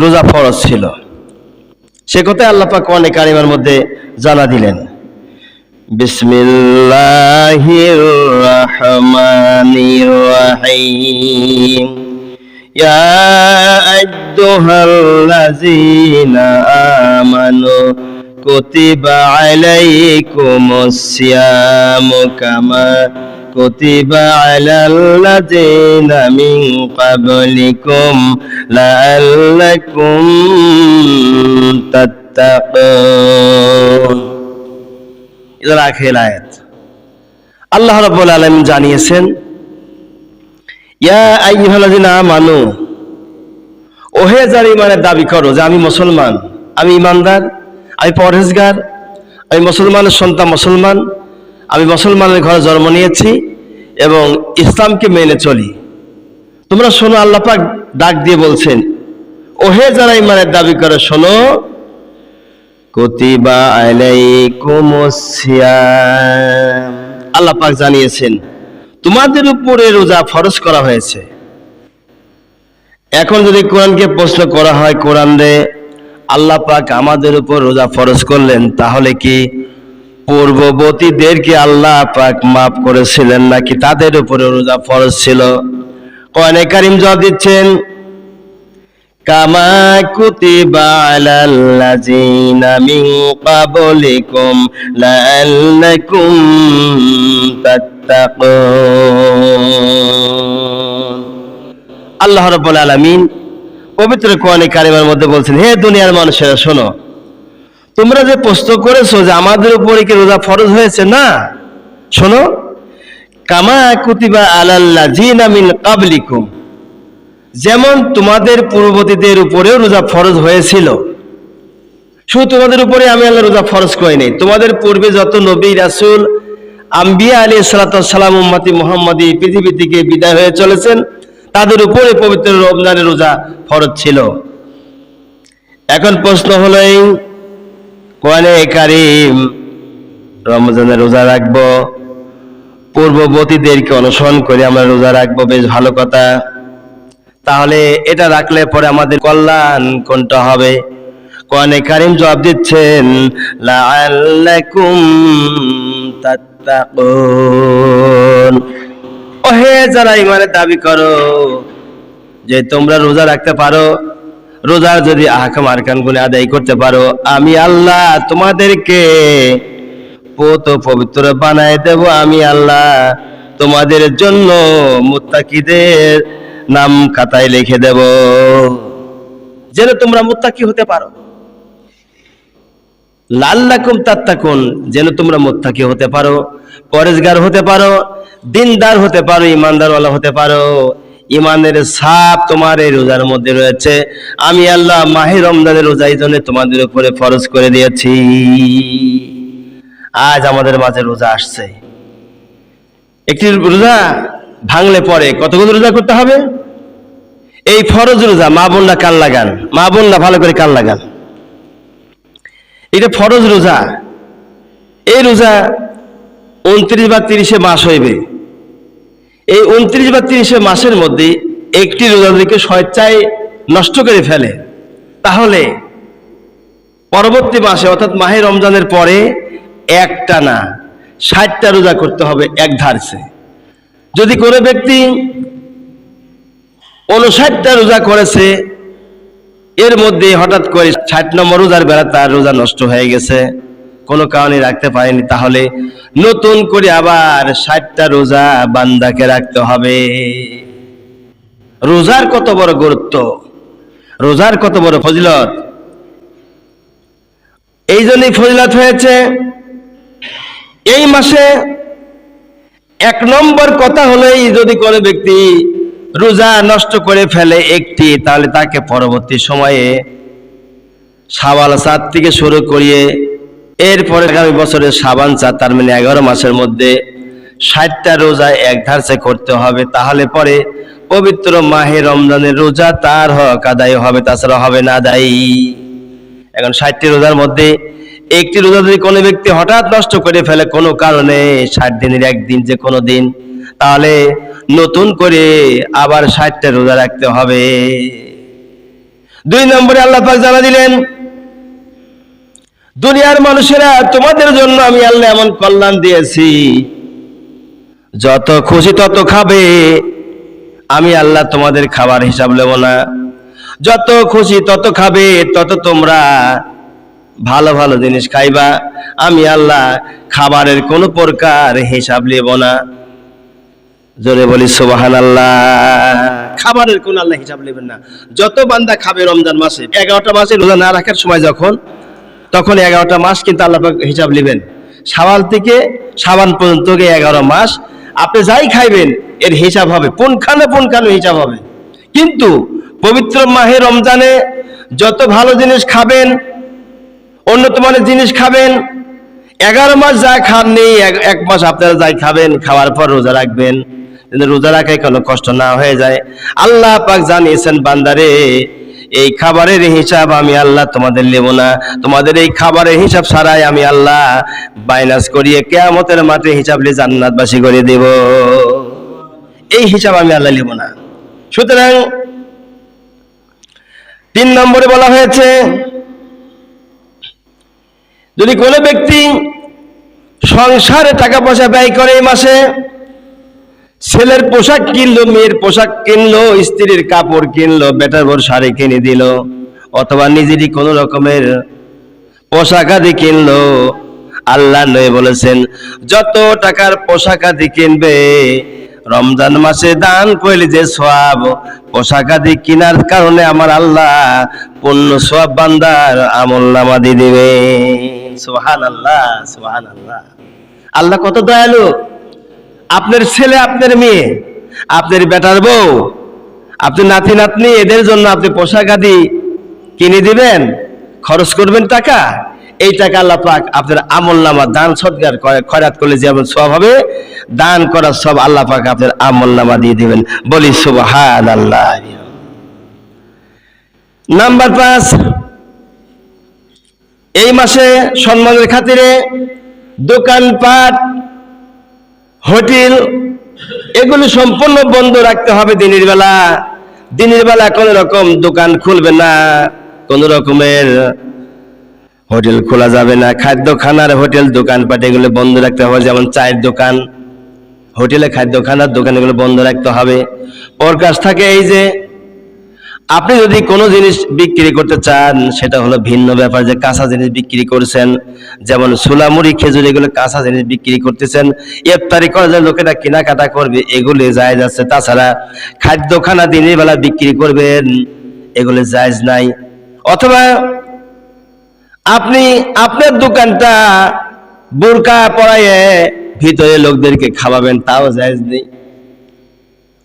রোজা ফরজ ছিল, সে কথাই আল্লাহ পাক কোরআনে কারিমের মধ্যে জানা দিলেন। বিসমিল্লাহির রাহমানির রাহিম। ইয়া আইয়ুহাল্লাযীনা আমানু কুতিবা আলাইকুমুস সিয়ামু কামা কুতিবা আলাল্লাযীনা মিন ক্বাবলিকুম লাআল্লাকুম তাত্তাকুন। ইলা আখির আয়াত। আল্লাহ রাব্বুল আলামিন জানিয়েছেন, ইয়া আইয়ুহাল্লাযীনা আমানু, ওহে যারা ঈমানের দাবি করো যে আমি মুসলমান, আমি ঈমানদার, আমি পরহেজগার, আমি মুসলমানের সন্তান, মুসলমান, আমি মুসলমানের ঘরে জন্ম নিয়েছি এবং ইসলামকে মেনে চলি, তোমরা শোনো। আল্লাহ পাক ডাক দিয়ে বলছেন, ওহে যারা ঈমানের দাবি করে শোনো, কুতিবা আলাইকুমুস সিয়াম, আল্লাহ পাক জানিয়েছেন তোমাদের উপরে রোজা ফরজ করা হয়েছে। এখন যদি কোরআনকে প্রশ্ন করা হয়, কোরআন রে আল্লাহ পাক আমাদের উপর রোজা ফরজ করলেন, তাহলে কি পূর্ববর্তীদেরকে আল্লাহ পাক মাফ করেছিলেন নাকি তাদের উপরে রোজা ফরজ ছিল? কোরআনে কারীম জবাব দিচ্ছেন, কামা কুতিবা আলাল্লাযীনা মিন ক্বাবলিকুম লাআল্লাকুম তাত্তাকুন। আল্লাহ রাব্বুল আলামিন পবিত্র কোরআনে কারিমের মধ্যে বলছেন, হে দুনিয়ার মানুষেরা শোনো, তোমরা যে প্রশ্ন করেছো যে আমাদের উপরে কি রোজা ফরজ হয়েছে, না, শোনো, কামা কুতিবা আলাল্লাযীনা মিন ক্বাবলিকুম, যেমন তোমাদের পূর্ববর্তীদের উপরেও রোজা ফরজ হয়েছিল, শুধু তোমাদের উপরে আমি আল্লাহ রোজা ফরজ করি নাই, তোমাদের পূর্বে যত নবী রাসূল আম্বিয়া আলাইহিস সালাতু ওয়াস সালাম উম্মতি মুহাম্মাদি পৃথিবী থেকে বিদায় হয়ে চলেছেন, তাদের উপরে পবিত্র রমজানের রোজা ফরজ ছিল। এখন প্রশ্ন হলো, এই কোরআনে কারীম রমজানের রোজা রাখবো, পূর্ববর্তীদেরকে অনুসরণ করে আমরা রোজা রাখবো, বেশ ভালো কথা। তাহলে এটা রাখলে পরে আমাদের কল্যাণ কোনটা হবে? কোরআনে কারীম জবাব দিচ্ছেন, লাআল্লাকুম তাত্তাকুন, ওহে যারা ঈমানের দাবি করো যে তোমরা রোজা রাখতে পারো, রোজার যদি আহকাম আরকানগুলো আদায় করতে পারো, আমি আল্লাহ তোমাদেরকে পবিত্র বানায় দেব, আমি আল্লাহ তোমাদের জন্য মুত্তাকিদের নাম খাতায় লিখে দেব, যেন তোমরা মুত্তাকি হতে পারো। লাআল্লাকুম তাত্তাকুন, যেন তোমরা মুত্তাকি হতে পারো, পরেজগার হতে পারো, দিনদার হতে পারো, ইমানদারওয়ালা হতে পারো। ইমানের ছাপ তোমার এই রোজার মধ্যে রয়েছে। আমি আল্লাহ মাহে রমজানের রোজা এই জন্য তোমাদের উপরে ফরজ করে দিয়েছি। আজ আমাদের মাঝে রোজা আসছে, একটি রোজা ভাঙলে পরে কতগুলো রোজা করতে হবে? এই ফরজ রোজা, মা বোনরা কান লাগান, মা বোনরা ভালো করে কান লাগান, এটা ফরজ রোজা। এই রোজা 29 বা 30 মাস হইবে। এই 29 বা 30 মাসের মধ্যে একটি রোজাকে স্বেচ্ছায় নষ্ট করে ফেলে, তাহলে পরবর্তী মাসে অর্থাৎ মাহে রমজানের পরে একটা না 60টা রোজা করতে হবে এক ধারসে। যদি কোনো ব্যক্তি 59টা রোজা করেছে, এর মধ্যে হঠাৎ করে 60 নম্বর রোজার বেলা তার রোজা নষ্ট হয়ে গেছে, কোনো কারণে রাখতে পারেনি, তাহলে নতুন করে আবার 60টা রোজা বান্দাকে রাখতে হবে। রোজার কত বড় গুরুত্ব, রোজার কত বড় ফজিলত! এই জন্যই ফজিলত হয়েছে এই মাসে। 1 নম্বর কথা হলো, যদি কোনো ব্যক্তি রোজা নষ্ট করে ফেলে একটি, তাহলে তাকে পরবর্তী সময়ে শাওয়াল চাঁদ থেকে শুরু করিয়ে এরপরে আগামী বছরের শাবান চাঁদ, তার মানে 11 মাসের মধ্যে 60টা রোজা এক ধারসে করতে হবে, তাহলে পরে পবিত্র মাহে রমজানের রোজা তার হক আদায় হবে, তাছাড়া হবে না আদায়। এখন 60টি রোজার মধ্যে একটি রোজা যদি কোনো ব্যক্তি হঠাৎ নষ্ট করে ফেলে কোনো কারণে, 60 দিনের একদিন যে কোনো দিন, তাহলে নতুন করে আবার 60টা রোজা রাখতে হবে। 2 নম্বরে আল্লাহ পাক জানা দিলেন, দুনিয়ার মানুষেরা তোমাদের জন্য আমি আল্লাহ এমন কল্যাণ দিয়েছি, যত খুশি তত খাবে, আমি আল্লাহ তোমাদের খাবার হিসাব নেব না। যত খুশি তত খাবে, তত তোমরা ভালো ভালো জিনিস খাইবা, আমি আল্লাহ খাবারের কোনো প্রকার হিসাব নেব না। জোরে বলি সুবহানাল্লাহ। খাবারের কোন আল্লাহ হিসাব নেবেন না। যত বান্দা খাবে রমজান মাসে, 11টা মাসে রোজা না রাখার সময় তখন 11টা মাস কিন্তু আল্লাহ পাক হিসাব নেবেন। শাওয়াল থেকে শাবান পর্যন্ত 11 মাস আপনি যাই খাইবেন এর হিসাব হবে, পুনখানো হিসাব হবে। কিন্তু পবিত্র মাহে রমজানে যত ভালো জিনিস খাবেন, উন্নত মানের জিনিস খাবেন, 11 মাস যা খাননি 1 মাস আপনারা যাই খাবেন, খাওয়ার পর রোজা রাখবেন, রোজা রাখায় কোনো কষ্ট না হয়ে যায়। আল্লাহ পাক জানিয়েছেন, বান্দারে এই খাবারের হিসাব আমি আল্লাহ তোমাদের নেব না। তোমাদের এই খাবারের হিসাব ছাড়াই আমি আল্লাহ বাইনাস করিয়ে কিয়ামতের মাঠে হিসাব নিয়ে জান্নাতবাসী করে দেব। এই হিসাব আমি আল্লাহ নেব না। সুতরাং 3 নম্বরে বলা হয়েছে, যদি কোনো ব্যক্তি সংসারে টাকা পয়সা ব্যয় করে এই মাসে, ছেলের পোশাক কিনলো, মেয়ের পোশাক কিনলো, স্ত্রীর কাপড় কিনলো, বেটার বড় শাড়ি কিনে দিল, অথবা নিজেরই কোনো রকমের পোশাক আদি কিনলো, আল্লাহ নবী বলেছেন যত টাকার পোশাক আদি কিনবে রমজান মাসে দান করলে যে সওয়াব, পোশাক আদি কেনার কারণে আমার আল্লাহ পূর্ণ সওয়াব বান্দার আমলনামা দিয়ে দেবে। সুবহানাল্লাহ, সুবহানাল্লাহ। আল্লাহ কত দয়ালু। আপনার ছেলে, আপনার মেয়ে, আপনার বেটার বউ, আপনার নাতি নাতনি, এদের জন্য আপনি পোশাক আদি কিনে দিবেন, খরচ করবেন টাকা, এই টাকা আল্লাহ পাক আপনার আমলনামা দান সদকার খয়রাত করলে যেমন সওয়াব হবে, দান করার সব আল্লাহ পাক আপনার আমলনামা দিয়ে দিবেন। বলি সুবহানাল্লাহ। নাম্বার 5, এই মাসে সম্মানের খাতিরে দোকানপাট, হোটেল এগুলো সম্পূর্ণ বন্ধ রাখতে হবে। দিনের বেলা কোন রকম দোকান খুলবে না, কোন রকমের হোটেল খোলা যাবে না। খাদ্যখানার হোটেল, দোকানপাট এগুলো বন্ধ রাখতে হবে। যেমন চায়ের দোকান, হোটেলে খাদ্যখানার দোকান এগুলো বন্ধ রাখতে হবে। প্রকাশ থাকে এই যে আপনি যদি কোনো জিনিস বিক্রি করতে চান, সেটা হলো ভিন্ন ব্যাপার, যে কাঁচা জিনিস বিক্রি করছেন, যেমন সোলামুড়ি, খেজুর, এগুলো কাঁচা জিনিস বিক্রি করতেছেন, ইফতারি করার জন্য লোকেরা কেনাকাটা করবে, এগুলো জায়েজ আছে। তাছাড়া খাদ্যখানা দিনের বেলা বিক্রি করবেন, এগুলো জায়েজ নাই। অথবা আপনি আপনার দোকানটা বোরকা পরাইয়ে ভিতরে লোকদেরকে খাওয়াবেন, তাও জায়েজ নেই।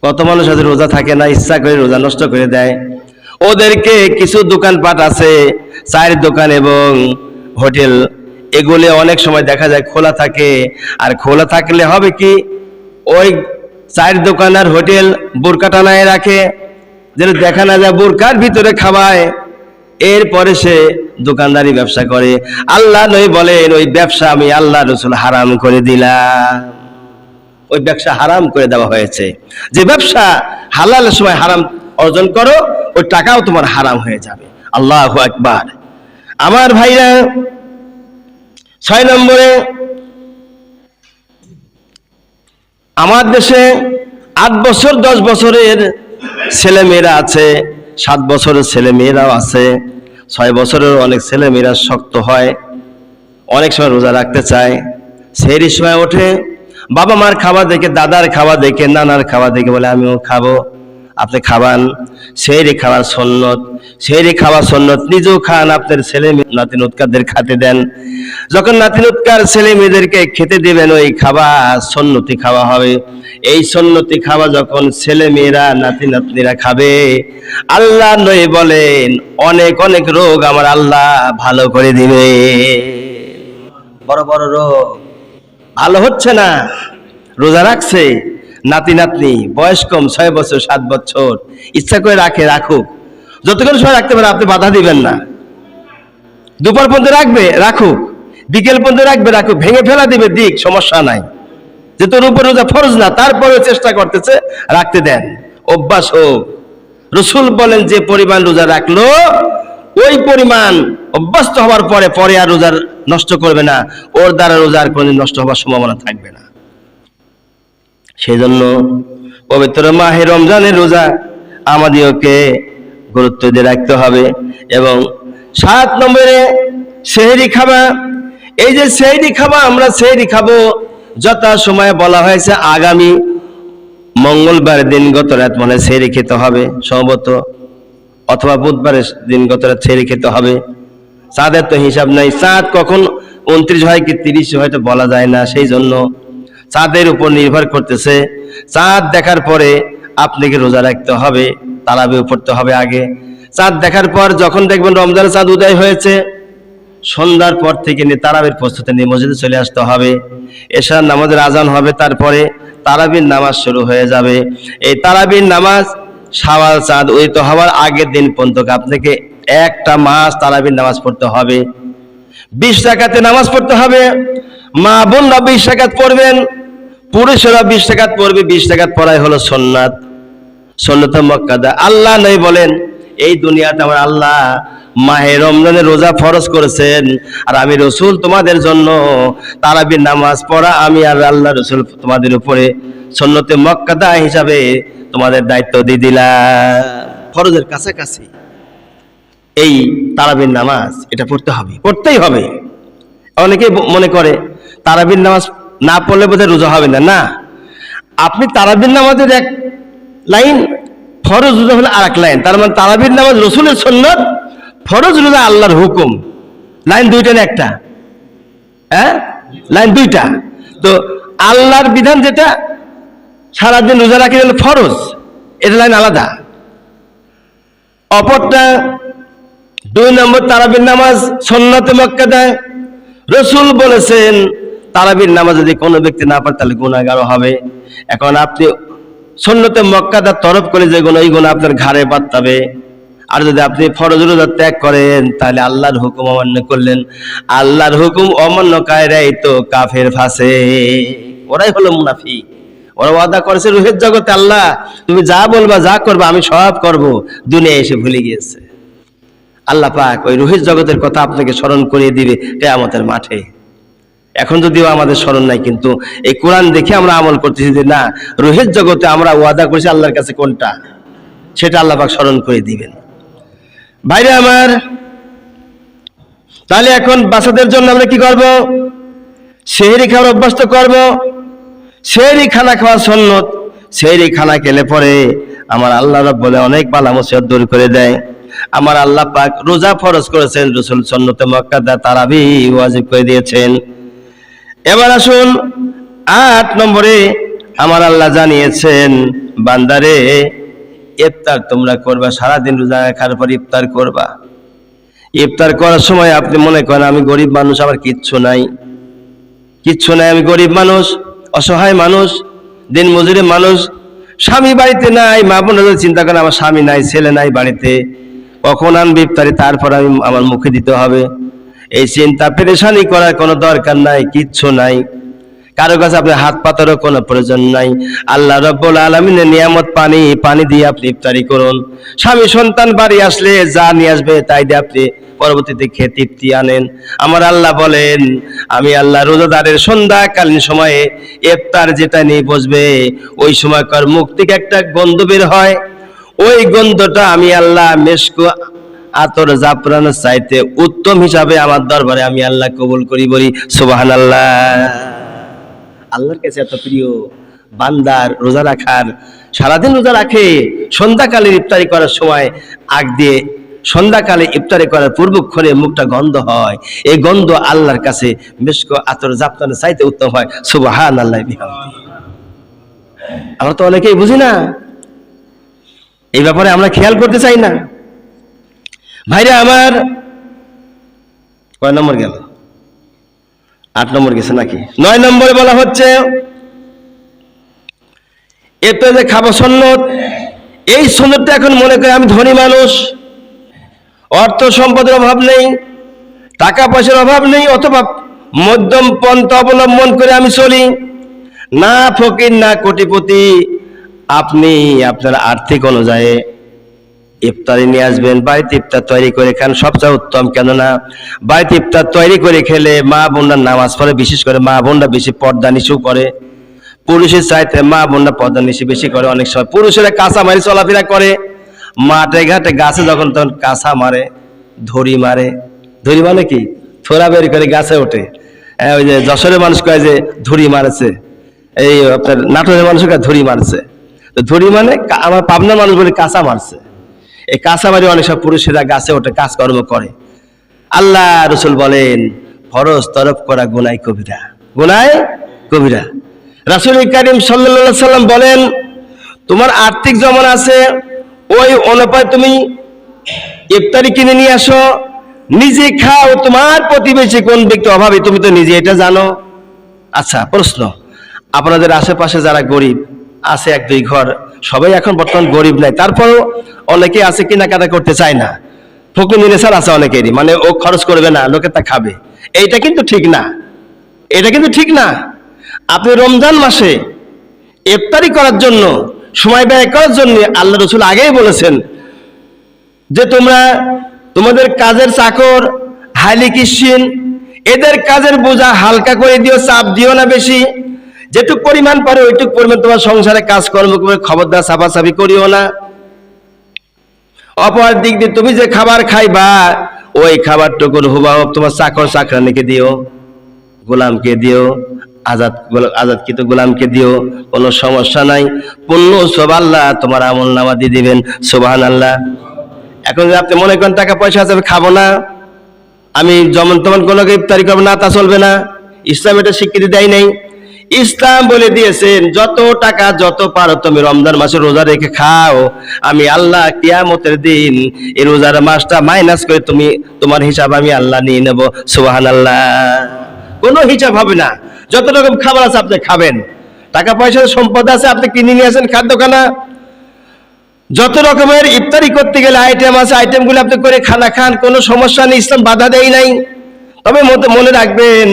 কত মানুষ আছে রোজা থাকে না, ইচ্ছা করে রোজা নষ্ট করে দেয়। ওদেরকে কিছু দোকানপাট আছে, চায়ের দোকান এবং হোটেল, এগুলি অনেক সময় দেখা যায় খোলা থাকে। আর খোলা থাকলে হবে কি, ওই চায়ের দোকান আর হোটেল বোরকা টানায় রাখে, যেন দেখা না যায়, বোরকার ভিতরে খাওয়ায়, এরপরে সে দোকানদারি ব্যবসা করে। আল্লাহ নবী বলেন ওই ব্যবসা আমি আল্লাহ রাসূল হারাম করে দিলাম। ওই ব্যবসা হারাম করে দেওয়া হয়েছে। যে ব্যবসা হালালের সময় হারাম অর্জন করো, ওই টাকাও তোমার হারাম হয়ে যাবে। আল্লাহু আকবার। আমার ভাইরা, 6 নম্বরে, আমার দেশে 8 বছর 10 বছরের ছেলে মেয়েরা আছে, 7 বছরের ছেলে মেয়েরাও আছে, 6 বছরের অনেক ছেলে মেয়েরা শক্ত হয়, অনেক সময় রোজা রাখতে চায়। সেই সময় ওঠে, বাবা মার খাওয়া দেখে, দাদার খাওয়া দেখে, নানার খাওয়া দেখে বলে আমিও খাবো। আপনি খাবান, সেই খাওয়ার সুন্নত, সেই খাওয়া সুন্নত, নিজেও খান, আপনার ছেলে নাতি নুৎকারদের খেতে দেন। যখন নাতি নুৎকার ছেলে মেয়েদেরকে খেতে দিবেন, ওই খাওয়া সুন্নতি খাওয়া হবে। এই সুন্নতি খাওয়া যখন ছেলে মেয়েরা নাতি নাতনিরা খাবে, আল্লাহ নবী বলেন অনেক অনেক রোগ আমার আল্লাহ ভালো করে দিবে। বড় বড় রোগ ভালো হচ্ছে না, রোজা রাখছে, নাতি নাতনি বয়স কম, 6 বছর 7 বছর, ইচ্ছা করে রাখুক, যতক্ষণ সময় রাখতে পারে আপনি বাধা দিবেন না। দুপুর পর্যন্ত রাখবে, রাখুক, বিকেল পর্যন্ত রাখুক, ভেঙে ফেলা দিবে, দিক, সমস্যা নাই। যে তোর উপর রোজা ফরজ না, তারপরে চেষ্টা করতেছে, রাখতে দেন, অভ্যাস হোক। রাসূল বলেন যে পরিমাণ রোজা রাখলো ওই পরিমাণ অভ্যস্ত হওয়ার পরে পরে আর রোজা নষ্ট করবে না, ওর দ্বারা রোজার কোনদিন নষ্ট হওয়ার সম্ভাবনা থাকবে না। সেই জন্য পবিত্র মাহে রমজানের রোজা আমাদেরকে গুরুত্ব দিয়ে রাখতে হবে। এবং 7 নম্বরে সেহরি খাওয়া। এই যে সেহরি খাওয়া, আমরা সেহরি খাবো যথা সময়ে বলা হয়েছে আগামী মঙ্গলবার দিন গত রাত মানে সেহরি খেতে হবে সম্ভবত, অথবা বুধবারের দিন গত রাত সেহরি খেতে হবে। চাঁদের তো হিসাব নাই, চাঁদ কখন 29 হয় কি 30 হয়তো বলা যায় না, সেই জন্য চাঁদের উপর নির্ভর করতেছে। চাঁদ দেখার পরে আপনাকে রোজা রাখতে হবে, তারাবিও পড়তে হবে আগে। চাঁদ দেখার পর যখন দেখবেন রমজানের চাঁদ উদয় হয়েছে, সন্ধ্যার পর থেকে নিয়ে তারাবির প্রস্তুতি নিয়ে মসজিদে চলে আসতে হবে। এশার নামাজের আজান হবে, তারপরে তারাবির নামাজ শুরু হয়ে যাবে। এই তারাবির নামাজ শাওয়াল চাঁদ উদিত হওয়ার আগের দিন পর্যন্ত আপনাকে একটা মাস তারাবির নামাজ পড়তে হবে। 20 রাকাতে নামাজ পড়তে হবে। মা বোনরা 20 রাকাত পড়বেন, পুরুষেরা 20 রাকাত পড়বে। 20 রাকাত পড়াই হলো সুন্নাত, সুন্নাতে মুআক্কাদা। আল্লাহ নবী বলেন এই দুনিয়াতে আমার আল্লাহ মাহে রমজানের রোজা ফরজ করেছেন, আর আমি রাসূল তোমাদের জন্য তারাবির নামাজ পড়া আমি আর আল্লাহ রাসূল তোমাদের উপরে সুন্নতে মুআক্কাদা হিসাবে তোমাদের দায়িত্ব দিয়ে দিলাম। ফরজের কাছাকাছি এই তারাবির নামাজ এটা পড়তে হবে, পড়তেই হবে। অনেকেই মনে করে তারাবির নামাজ না পড়লে বোধহয় রোজা হবে না। না, আপনি তারাবির নামাজের এক লাইন, ফরজ রোজা হলো আর এক লাইন। তার মানে তারাবির নামাজ রাসূলের সুন্নাত, ফরজ রোজা আল্লাহর হুকুম। লাইন দুইটা না একটা? হ্যাঁ, লাইন দুইটা। তো আল্লাহর বিধান যেটা সারাদিন রোজা রাখি হলো ফরজ, এটা লাইন আলাদা। অপরটা 2 নম্বর তারাবির নামাজ সুন্নাতে মুআক্কাদা। রাসূল বলেছেন তারাবির নামাজ যদি কোনো ব্যক্তি না পড়ে তাহলে গুনাহগার হবে। এখন আপনি সুন্নতে মুআক্কাদা তরফ করে যে গুনাহ, এই গুনাহ আপনার ঘাড়ে বাঁধবে। আর যদি আপনি ফরজ রোজা ত্যাগ করেন তাহলে আল্লাহর হুকুম অমান্য করলেন। আল্লাহর হুকুম অমান্যকারীরাই তো কাফের ফাসিক, ওরাই হলো মুনাফিক। ওরা ওয়াদা করেছে রুহের জগতে আল্লাহ তুমি যা বলবা যা করবা আমি সব করব, দুনিয়া এসে ভুলে গিয়েছে। আল্লাহ পাক ওই রুহের জগতের কথা আপনাকে স্মরণ করিয়ে দিবে কিয়ামতের মাঠে। এখন যদিও আমাদের স্মরণ নাই, কিন্তু এই কোরআন দেখে আমরা আমল করতেছি যে না, রুহের জগতে আমরা ওয়াদা করেছি আল্লাহর কাছে কোনটা, সেটা আল্লাহ পাক স্মরণ করে দিবেন। ভাইরা আমার, তাহলে এখন বাচ্চাদের জন্য আমরা কি করব? সেহরি খাওয়ার অভ্যাস তো করব। সেহরি খানা খাওয়া সুন্নত। সেহরি খানা খেলে পরে আমার আল্লাহ রাব্বুল অনেক বালা মুসিবত দূর করে দেয়। আমার আল্লাহ পাক রোজা ফরজ করেছেন, রাসূল সুন্নতে মুআক্কাদা তারাবি ওয়াজিব করে দিয়েছেন। এবার আসুন 8 নম্বরে আমার আল্লাহ জানিয়েছেন বান্দারে ইফতার তোমরা করবা, সারাদিন রোজা রাখার পর ইফতার করবা। ইফতার করার সময় আপনি মনে করেন আমি গরিব মানুষ, আমার কিচ্ছু নাই, কিচ্ছু নাই, আমি গরিব মানুষ, অসহায় মানুষ, দিন মজুরি মানুষ, স্বামী বাড়িতে নাই। মা বোনেরা চিন্তা করেন আমার স্বামী নাই, ছেলে নাই বাড়িতে, কখন আনবে ইফতারি, তারপর আমি আমার মুখে দিতে হবে। এই চিন্তা পেরেশানি করার কোনো দরকার নাই, কিচ্ছু নাই। কারো কাছে আপনি হাত পাতারও কোনো প্রয়োজন নাই। আল্লাহ রাব্বুল আলামিনের নিয়ামত পানি দিয়ে আপনি ইফতারি করুন। স্বামী সন্তান বাড়ি আসলে যা নিয়ে আসবে তাই দিয়ে আপনি পরবর্তীতে খেয়ে তৃপ্তি আনেন। আমার আল্লাহ বলেন আমি আল্লাহ রোজাদারের সন্ধ্যাকালীন সময়ে ইফতার যেটা নিয়ে বসবে ওই সময়কার মুখ থেকে একটা গন্ধ বের হয়, ওই গন্ধটা আমি আল্লাহ মেশক আতর জাফরানের চাইতে উত্তম হিসাবে আমার দরবারে আমি আল্লাহ কবুল করি। বলি সুবহানাল্লাহ। আল্লাহর কাছে এত প্রিয় বান্দার রোজা রাখার, সারাদিন রোজা রাখে, সন্ধ্যাকালে ইফতারি করার সময় আগ দিয়ে সন্ধ্যাকালে ইফতারি করার পূর্বক্ষণে মুখটা গন্ধ হয়, এই গন্ধ আল্লাহর কাছে মেশক আতর জাফরানের চাইতে উত্তম হয়। সুবহানাল্লাহ বিহামদিহি। আমরা তো অনেকেই বুঝি না, এই ব্যাপারে আমরা খেয়াল করতে চাই না। ভাইরা আমার, কয় নম্বর গেল? 8 নম্বর গেছে নাকি? 9 নম্বরে বলা হচ্ছে এতে যে খাবো সুন্নত, এই সুন্নতটা এখন মনে করে আমি ধনী মানুষ, অর্থ সম্পদের অভাব নেই, টাকা পয়সার অভাব নেই, অথবা মধ্যম পন্থা অবলম্বন করে আমি চলি, না ফকির না কোটিপতি। আপনি আপনার আর্থিক অনুযায়ী ইফতারি নিয়ে আসবেন, বাড়িতে ইফতার তৈরি করে খান, সবচেয়ে উত্তম। কেননা বাড়িতে ইফতার তৈরি করে খেলে মা বোনরা নামাজ পড়ে, বিশেষ করে মা বোনরা বেশি পর্দা নিশু করে। পুরুষের চাইতে মা বোনরা পর্দা নিশি বেশি করে। অনেক সময় পুরুষেরা কাঁচা মারি চলাফেরা করে, মাঠে ঘাটে গাছে যখন তখন কাঁচা মারে, ধরি মারে। ধরি মানে কি? থোড়া বের করে গাছে ওঠে। ওই যে যশোরের মানুষ কয় যে ধরি মারেছে, এই আপনার নাটোরের মানুষ কয় ধরি মারছে। তো ধরি মানে আমার পাবনার মানুষ বলে কাঁচা মারছে। এই কাঁচা মারি অনেক সব পুরুষেরা গাছে ওঠে, কাজকর্ম করে। আল্লাহ রসুল বলেন ফরজ তরফ করা গুনাহ কবিরা, গুনাহ কবিরা। রাসূল কারীম সাল্লাল্লাহু আলাইহি সাল্লাম বলেন তোমার আর্থিক যেমন আছে ওই অনুপাতে তুমি ইফতারি কিনে নিয়ে আসো, নিজে খাও। তোমার প্রতিবেশী কোন ব্যক্তি অভাবী তুমি তো নিজে এটা জানো। আচ্ছা প্রশ্ন, আপনাদের আশেপাশে যারা গরিব আছে, এক দুই ঘর, সবাই এখন বর্তমান গরিব নাই, তারপরও অনেকে আছে কেনাকাটা করতে চায় না, ফকির নেশার আছে অনেকেরই, মানে ও খরচ করবে না, লোকে তা খাবে। এইটা কিন্তু ঠিক না, এটা কিন্তু ঠিক না। আপনি রমজান মাসে ইফতারি করার জন্য, সময় ব্যয় করার জন্য আল্লাহ রসুল আগেই বলেছেন যে তোমরা তোমাদের কাজের চাকর, হাইলি কিসিন, এদের কাজের বোঝা হালকা করে দিও, চাপ দিও না বেশি। যেটুক পরিমাণ পারে ওইটুক পরিমাণ তোমার সংসারে কাজকর্ম করে খবরদার চাপাচাপি করিও না। অপর দিক দিয়ে তুমি যে খাবার খাইবা ওই খাবারটুকুর হুবহু তোমার চাকর চাকরানিকে দিও, গোলামকে দিও, আজাদকৃত গোলামকে দিও, কোনো সমস্যা নাই। পুণ্য সব আল্লাহ তোমার আমল নামা দিয়ে দিবেন। সুবহানাল্লাহ। এখন যদি আপনি মনে করেন টাকা পয়সা আছে খাবো না, আমি যেমন তেমন কোনো ইফতারি করবো না, তা চলবে না। ইসলাম এটা স্বীকৃতি দেয় নাই। ইসলাম বলে দিয়েছেন যত টাকা যত পারো তুমি রমজান মাসে রোজা রেখে খাও, আমি আল্লাহ কিয়ামতের দিন এই রোজার মাসটা মাইনাস করে তুমি তোমার হিসাব আমি আল্লাহ নিয়ে নেব। সুবহানাল্লাহ। কোনো হিসাব হবে না। যত রকম খাবার আছে আপনি খাবেন, টাকা পয়সার সম্পদ আছে আপনি কিনে নিয়ে আসেন খাদ্যখানা, যত রকমের ইফতারি করতে গেলে আইটেম আছে, আইটেমগুলো আপনি করে খানা খান, কোনো সমস্যা নেই, ইসলাম বাধা দেয় নাই। তবে মনে রাখবেন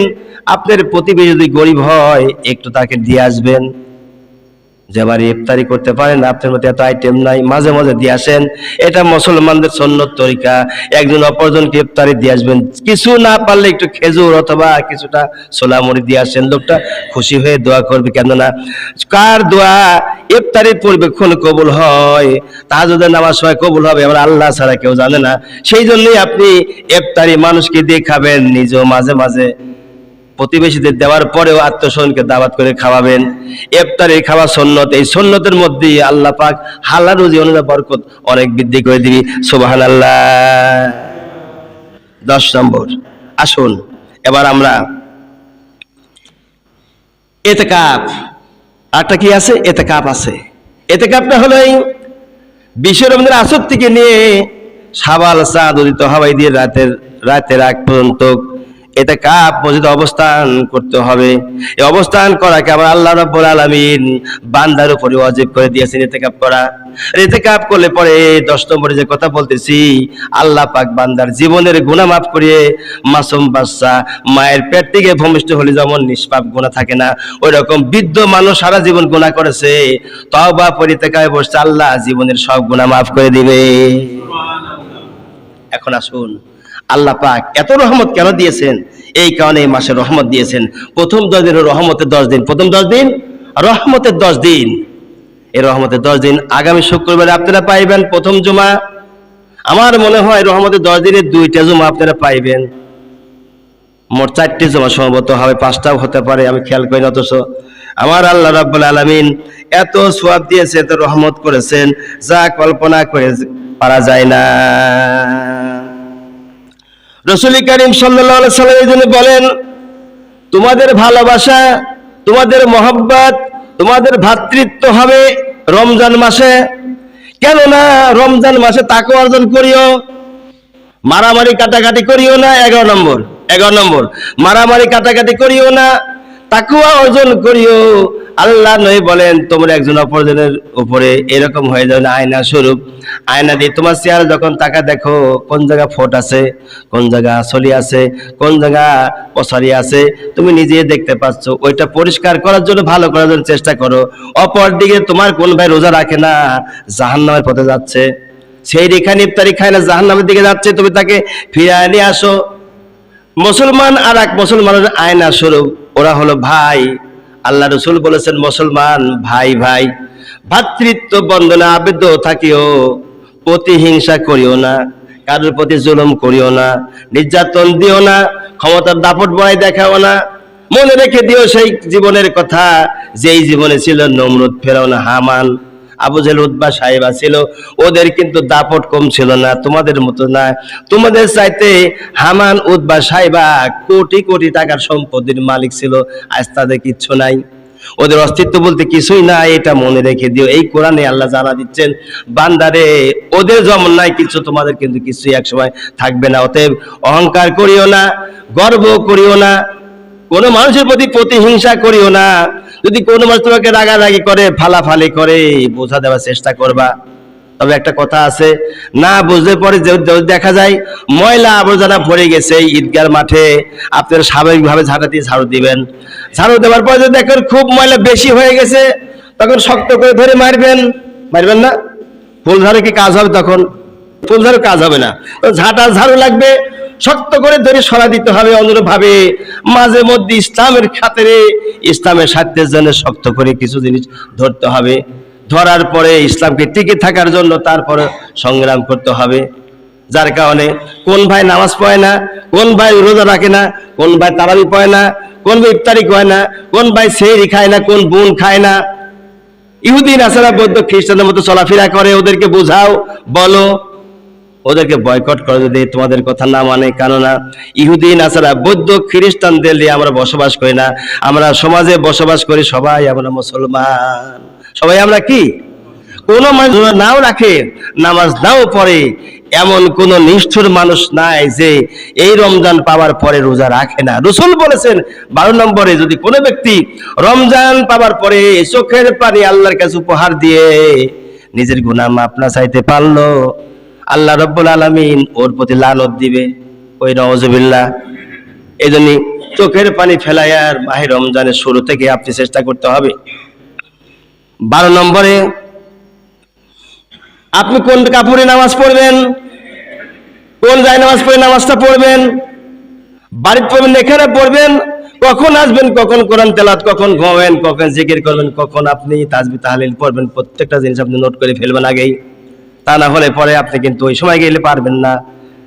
আপনার প্রতিবেশী যদি গরিব হয় একটু তাকে দিয়ে আসবেন। যে আবার ইফতারি করতে পারেন না, আপনার মধ্যে এত আইটেম নাই, মাঝে মাঝে দিয়ে আসেন। এটা মুসলমানদের সুন্নত তরিকা। একজন অপরজনকে ইফতারি দিয়ে আসবেন, কিছু না পারলে একটু খেজুর অথবা কিছুটা ছোলামুড়ি দিয়ে আসেন, লোকটা খুশি হয়ে দোয়া করবে। কেননা কার দোয়া ইফতারির পরিবেক্ষণ কবুল হয়, তাহাজ্জুদের নামাজ সময় কবুল হবে আমরা আল্লাহ ছাড়া কেউ জানে না। সেই জন্যই আপনি ইফতারি মানুষকে দিয়ে খাবেন, নিজেও মাঝে মাঝে প্রতিবেশীদের দেওয়ার পরেও আত্মীয়স্বজনকে দাওয়াত করে খাওয়াবেন। ইফতারি খাওয়া সুন্নত, এই সুন্নতের মধ্যেই আল্লাহ পাক হালাল রুজি অনুযায়ী বরকত অনেক বৃদ্ধি করে দিবি। সুবহানাল্লাহ। 10 নম্বর, আসুন এবার আমরা ইতিকাফ, আরটা কি আছে? ইতিকাফ আছে। ইতিকাফটা হলো এই 20 রমজান আসর থেকে নিয়ে শাবাল চাঁদ উদিত হওয়াই দিয়ে রাতের আগ পর্যন্ত ইতিকাফ মসজিদে অবস্থান করতে হবে। এই অবস্থান করাকে আবার আল্লাহ রাব্বুল আলামিন বান্দার উপরে ওয়াজিব করে দিয়েছেন ইতিকাফ করা। ইতিকাফ করলে পরে 10 নম্বরে যে কথা বলতেছি, আল্লাহ পাক বান্দার জীবনের গুনাহ মাফ করে, মাসুম বাচ্চা মায়ের পেট থেকে ভূমিষ্ঠ হলে যেমন নিষ্পাপ গুনাহ থাকে না, ওই রকম বৃদ্ধ মানুষ সারা জীবন গুনাহ করেছে, তওবা করে ইতিকাফে বসছে, আল্লাহ জীবনের সব গুনাহ মাফ করে দিবে। এখন আসুন আল্লাহ পাক এত রহমত কেন দিয়েছেন? এই কারণে এই মাসে রহমত দিয়েছেন। প্রথম 10 দিন রহমতের 10 দিন, প্রথম 10 দিন রহমতের 10 দিন। এই রহমতের 10 দিন আগামী শুক্রবারে আপনারা পাইবেন প্রথম জুমা। আমার মনে হয় রহমতের 10 দিনের 2টা জুমা আপনারা পাইবেন। মোট 4টে জুমা সম্ভবত হবে, 5টাও হতে পারে, আমি খেয়াল করি না। অথচ আমার আল্লাহ রাব্বুল আলামিন এত সওয়াব দিয়েছে, এত রহমত করেছেন, যা কল্পনা করে পারা যায় না। রাসূল কারীম সাল্লাল্লাহু আলাইহি সাল্লাম এই জন্য বলেন তোমাদের ভালোবাসা, তোমাদের মহব্বত, তোমাদের ভ্রাতৃত্ব হবে রমজান মাসে। কেননা রমজান মাসে তাকওয়া অর্জন করিও, মারামারি কাটাকাটি করিও না। 11 নম্বর মারামারি কাটাকাটি করিও না, তাকওয়া অর্জন করিও। আল্লাহ নবী বলেন তোমরা একজন অপরজনের উপরে এরকম হয়ে যাও না আয়না স্বরূপ। আয়না দিয়ে তোমার চেহারা যখন তাকা দেখো, কোন জায়গা ফোট আছে, কোন জায়গা আসলি আছে, কোন জায়গা পসারি আছে, তুমি নিজে দেখতে পাচ্ছ। ওইটা পরিষ্কার করার জন্য, ভালো করার জন্য চেষ্টা করো। অপর দিকে তোমার কোন ভাই রোজা রাখে না, জাহান্নামের পথে যাচ্ছে, সেই রেখানে ইফতারি খায় না, জাহান্নামের দিকে যাচ্ছে, তুমি তাকে ফিরিয়ে নিয়ে আসো। মুসলমান আর এক মুসলমানের আয়না স্বরূপ, ওরা হলো ভাই। আল্লাহ রসুল বলেছেন মুসলমান ভাই ভাই, ভ্রাতৃত্ব বন্ধনে আবদ্ধ থাকিও, প্রতিহিংসা করিও না, কারোর প্রতি জুলুম করিও না, নির্যাতন দিও না, ক্ষমতার দাপট বড়াই দেখাও না। মনে রেখে দিও সেই জীবনের কথা, যেই জীবনে ছিল নমরুদ, ফেরাউন, হামান, আবু জেহেল, উতবা, সাইবা ছিল। ওদের কিন্তু দাপট কম ছিল না, তোমাদের মতো না। তোমাদের চাইতে হামান, উতবা, সাইবা কোটি কোটি টাকার সম্পত্তির মালিক ছিল, আজ তাদের কিচ্ছু নাই, ওদের অস্তিত্ব বলতে কিছুই না। এটা মনে রেখে দিও। এই কোরআনে আল্লাহ জানা দিচ্ছেন, বান্দারে ওদের যেমন নাই কিছু, তোমাদের কিন্তু কিছুই একসময় থাকবে না। অতএব অহংকার করিও না, গর্ব করিও না, কোন মানুষের প্রতি প্রতিহিংসা করিও না। যদি কোনো মানুষ তোমাকে রাগারাগি করে, ফালাফালি করে, বোঝা দেওয়ার চেষ্টা করবা। তবে একটা কথা আছে, না বুঝলে পরে দেখা যায় ময়লা আবর্জনা ভরে গেছে ঈদগার মাঠে, আপনারা স্বাভাবিকভাবে ঝাড়া দিয়ে ঝাড়ু দিবেন। ঝাড়ু দেওয়ার পরে যদি দেখেন খুব ময়লা বেশি হয়ে গেছে, তখন শক্ত করে ধরে মারবেন, মারবেন না? ফুল ঝাড়ু কি কাজ হবে? তখন ফুল ঝাড়ু কাজ হবে না, তো ঝাড়ু লাগবে, শক্ত করে ধরে সরা দিতে হবে। অনুরূপভাবে মাঝে মধ্যে ইসলামের খাতিরে, ইসলামের স্বার্থের জন্য শক্ত করে কিছু জিনিস ধরতে হবে। ধরার পরে ইসলামকে টিকে থাকার জন্য তারপরে সংগ্রাম করতে হবে। যার কারণে কোন ভাই নামাজ পড়ে না, কোন ভাই রোজা রাখে না, কোন ভাই তারাবি পড়ে না, কোন ভাই ইফতারি করে না, কোন ভাই সেহরি খায় না, কোন বোন খায় না, ইহুদি নাসারা বৌদ্ধ খ্রিস্টানদের মতো চলাফেরা করে, ওদেরকে বোঝাও, বলো, ওদেরকে বয়কট করে যদি তোমাদের কথা না মানে। কেননা ইহুদি নাসারা বৌদ্ধ খ্রিস্টানদের নিয়ে আমরা বসবাস করি না, আমরা সমাজে বসবাস করি, সবাই আমরা মুসলমান, সবাই আমরা কি, কোন মানুষ নাও রাখে, নামাজ নাও পড়ে, এমন কোন নিষ্ঠুর মানুষ নাই যে এই রমজান পাওয়ার পরে রোজা রাখে না। রাসূল বলেছেন 12 নম্বরে, যদি কোনো ব্যক্তি রমজান পাওয়ার পরে চোখের পানি আল্লাহর কাছে উপহার দিয়ে নিজের গুনাহ মাফ না চাইতে পারলো, আল্লাহ রাব্বুল আলামিন ওর প্রতি লানত দিবে। ওই নাউজুবিল্লাহ। এই জন্য চোখের পানি ফেলায়ার মাহে রমজানের শুরু থেকে আপনি চেষ্টা করতে হবে। 12 নম্বরে, আপনি কোন কাপড়ে নামাজ পড়বেন, কোন জায়গায় নামাজ পড়ে নামাজটা পড়বেন, বাড়িতে পড়বেন, এখানে পড়বেন, কখন আসবেন, কখন কোরআন তেলাওয়াত, কখন ঘুমাবেন, কখন জিকির করবেন, কখন আপনি তাসবিহ তাহলিল পড়বেন, প্রত্যেকটা জিনিস আপনি নোট করে ফেলবেন আগেই। তা না হলে পরে আপনি কিন্তু ওই সময় গেলে পারবেন না।